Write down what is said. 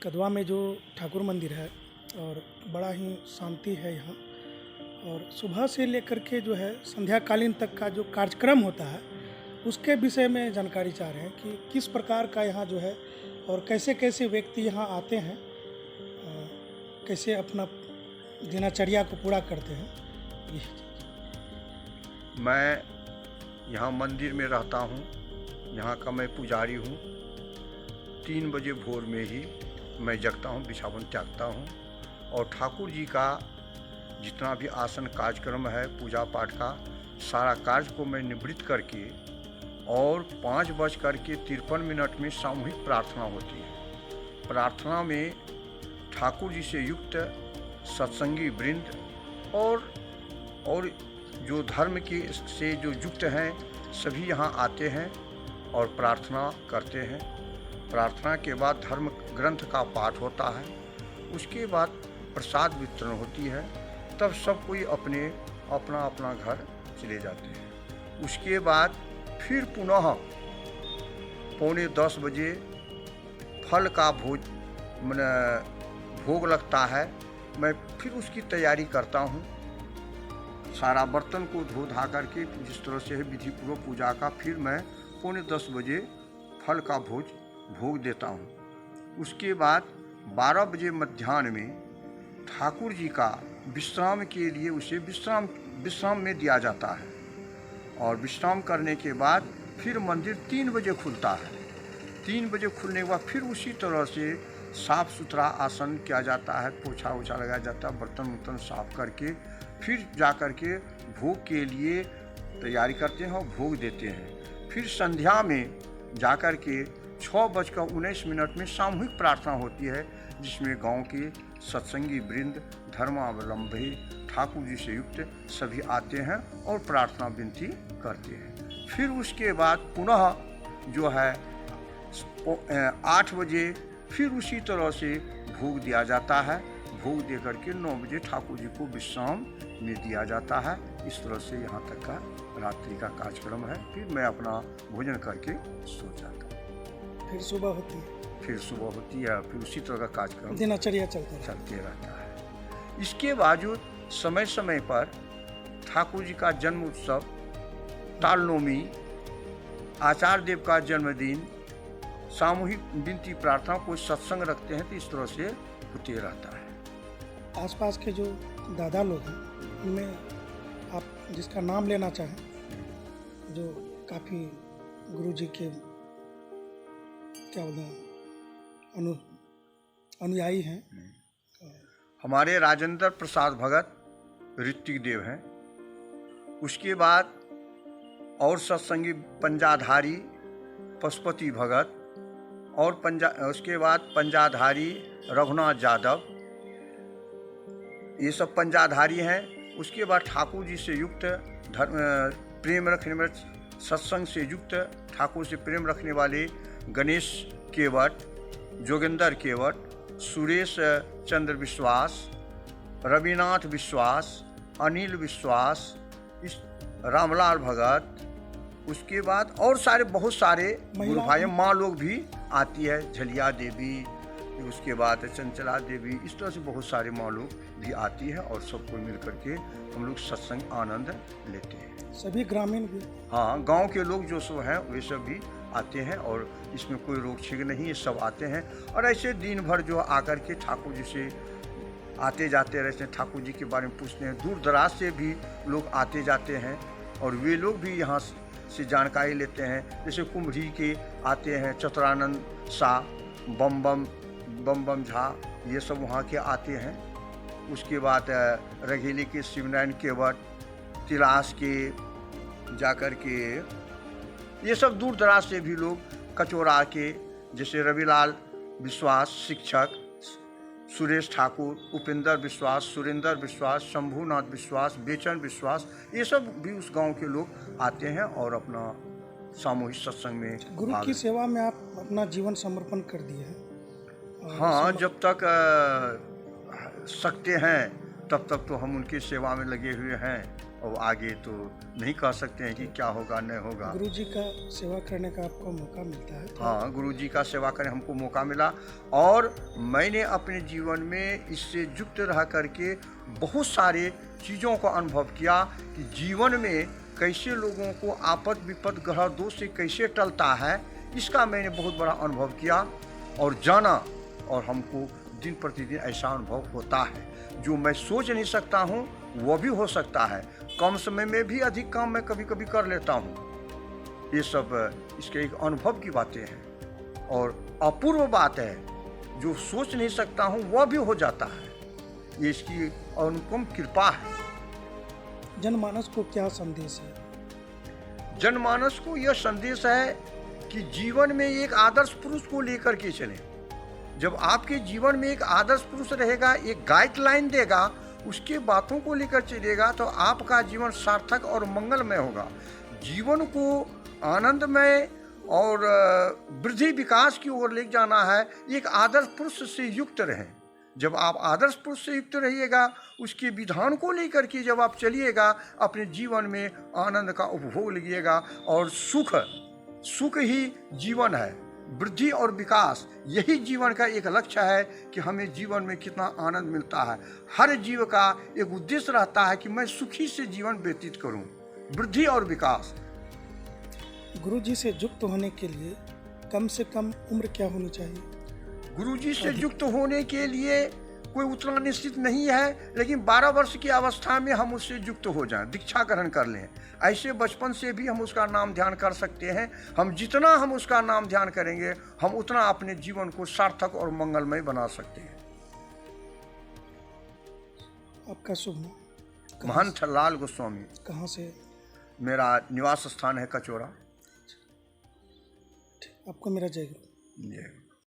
कदवा में जो ठाकुर मंदिर है और बड़ा ही शांति है यहाँ। और सुबह से लेकर के जो है संध्याकालीन तक का जो कार्यक्रम होता है उसके विषय में जानकारी चाह रहे हैं कि किस प्रकार का यहाँ जो है और कैसे कैसे व्यक्ति यहाँ आते हैं, कैसे अपना दिनचर्या को पूरा करते हैं। मैं यहाँ मंदिर में रहता हूँ, यहाँ का मैं पुजारी हूँ। 3 बजे भोर में ही मैं जगता हूँ, बिछावन त्यागता हूँ और ठाकुर जी का जितना भी आसन कार्यक्रम है पूजा पाठ का सारा कार्य को मैं निवृत्त करके और 5:53 में सामूहिक प्रार्थना होती है। प्रार्थना में ठाकुर जी से युक्त सत्संगी वृंद और जो धर्म के से जो युक्त हैं सभी यहाँ आते हैं और प्रार्थना करते हैं। प्रार्थना के बाद धर्म ग्रंथ का पाठ होता है, उसके बाद प्रसाद वितरण होती है, तब सब कोई अपना अपना घर चले जाते हैं। उसके बाद फिर पुनः 9:45 बजे फल का भोग लगता है। मैं फिर उसकी तैयारी करता हूँ, सारा बर्तन को धो धा करके जिस तरह से है विधि पूर्वक पूजा का, फिर मैं 9:45 बजे फल का भोग देता हूँ। उसके बाद 12 बजे मध्याह्न में ठाकुर जी का विश्राम के लिए उसे विश्राम में दिया जाता है और विश्राम करने के बाद फिर मंदिर 3 बजे खुलता है। 3 बजे खुलने के बाद फिर उसी तरह से साफ़ सुथरा आसन किया जाता है, पोछा वोछा लगाया जाता है, बर्तन वर्तन साफ करके फिर जा कर के भोग के लिए तैयारी करते हैं और भोग देते हैं। फिर संध्या में जा कर के 6:19 में सामूहिक प्रार्थना होती है, जिसमें गांव के सत्संगी वृंद धर्मावलंबी ठाकुर जी से युक्त सभी आते हैं और प्रार्थना विनती करते हैं। फिर उसके बाद पुनः जो है 8 बजे फिर उसी तरह से भोग दिया जाता है। भोग दे करके 9 बजे ठाकुर जी को विश्राम में दिया जाता है। इस तरह से यहाँ तक का रात्रि का कार्यक्रम है। फिर मैं अपना भोजन करके सो जाता हूँ। फिर सुबह होती है, फिर उसी तरह का कार्यक्रम दिनचर्या चलते रहता है। इसके बावजूद समय समय पर ठाकुर जी का जन्म उत्सव, तालनोमी, आचार्य देव का जन्मदिन, सामूहिक विनती प्रार्थना को सत्संग रखते हैं, तो इस तरह से होते रहता है। आसपास के जो दादा लोग हैं उनमें आप जिसका नाम लेना चाहें, जो काफ़ी गुरु जी के क्या बोलते हैं अनुयायी हैं। हमारे राजेंद्र प्रसाद भगत ऋत्विक देव हैं। उसके बाद और सत्संगी पंजाधारी पशुपति भगत और उसके बाद पंजाधारी रघुनाथ यादव, ये सब पंजाधारी हैं। उसके बाद ठाकुर जी से युक्त प्रेम रखने में सत्संग से युक्त ठाकुर से प्रेम रखने वाले गणेश केवट, जोगेंद्र केवट, सुरेश चंद्र विश्वास, रविनाथ विश्वास, अनिल विश्वास, रामलाल भगत, उसके बाद और बहुत सारे गुरु भाई माँ लोग भी आती है, झलिया देवी, उसके बाद चंचला देवी, इस तरह से बहुत सारे माँ लोग भी आती है और सबको मिल करके हम लोग सत्संग आनंद लेते हैं। सभी ग्रामीण भी, हाँ, गांव के लोग जो सब हैं वे सब भी आते हैं और इसमें कोई रोक छेक नहीं है, सब आते हैं। और ऐसे दिन भर जो आकर के ठाकुर जी से आते जाते रहते हैं, ठाकुर जी के बारे में पूछते हैं। दूर दराज से भी लोग आते जाते हैं और वे लोग भी यहाँ से जानकारी लेते हैं। जैसे कुंभरी के आते हैं, चतुरानंद शाह, बम बम झा, ये सब वहाँ के आते हैं। उसके बाद रघेली के शिवनारायण केवट, तिलास के जाकर के ये सब दूर दराज से भी लोग, कचौरा के जैसे रविलाल विश्वास शिक्षक, सुरेश ठाकुर, उपेंद्र विश्वास, सुरेंद्र विश्वास, शंभुनाथ विश्वास, बेचन विश्वास, ये सब भी उस गांव के लोग आते हैं और अपना सामूहिक सत्संग में गुरु की सेवा में आप अपना जीवन समर्पण कर दिए हैं। हाँ, जब तक सकते हैं तब तक तो हम उनकी सेवा में लगे हुए हैं और आगे तो नहीं कह सकते हैं कि क्या होगा नहीं होगा। गुरु जी का सेवा करने का आपको मौका मिलता है तो हाँ, गुरु जी का सेवा करने हमको मौका मिला और मैंने अपने जीवन में इससे युक्त रह करके बहुत सारे चीज़ों का अनुभव किया कि जीवन में कैसे लोगों को आपद विपद ग्रह दोष से कैसे टलता है, इसका मैंने बहुत बड़ा अनुभव किया और जाना। और हमको दिन प्रतिदिन ऐसा अनुभव होता है जो मैं सोच नहीं सकता हूँ वो भी हो सकता है। कम समय में भी अधिक काम मैं कभी कभी कर लेता हूँ। ये सब इसके एक अनुभव की बातें हैं और अपूर्व बात है, जो सोच नहीं सकता हूँ वह भी हो जाता है। ये इसकी अनुपम कृपा है। जनमानस को क्या संदेश है? जनमानस को यह संदेश है कि जीवन में एक आदर्श पुरुष को लेकर के चलें। जब आपके जीवन में एक आदर्श पुरुष रहेगा, एक गाइडलाइन देगा, उसके बातों को लेकर चलेगा तो आपका जीवन सार्थक और मंगलमय होगा। जीवन को आनंदमय और वृद्धि विकास की ओर ले जाना है, एक आदर्श पुरुष से युक्त रहें। जब आप आदर्श पुरुष से युक्त रहिएगा, उसके विधान को लेकर के जब आप चलिएगा, अपने जीवन में आनंद का उपभोग लीजिएगा और सुख ही जीवन है। वृद्धि और विकास यही जीवन का एक लक्ष्य है कि हमें जीवन में कितना आनंद मिलता है। हर जीव का एक उद्देश्य रहता है कि मैं सुखी से जीवन व्यतीत करूं। वृद्धि और विकास। गुरु जी से युक्त होने के लिए कम से कम उम्र क्या होनी चाहिए? गुरु जी से युक्त होने के लिए कोई उतना निश्चित नहीं है, लेकिन 12 वर्ष की अवस्था में हम उससे युक्त हो जाएं, दीक्षा ग्रहण कर लें। ऐसे बचपन से भी हम उसका नाम ध्यान कर सकते हैं। हम जितना हम उसका नाम ध्यान करेंगे, हम उतना अपने जीवन को सार्थक और मंगलमय बना सकते हैं। आपका शुभ नाम? महंत लाल गोस्वामी। कहाँ से? मेरा निवास स्थान है कचोरा। आपको मेरा जय गुरु। जय।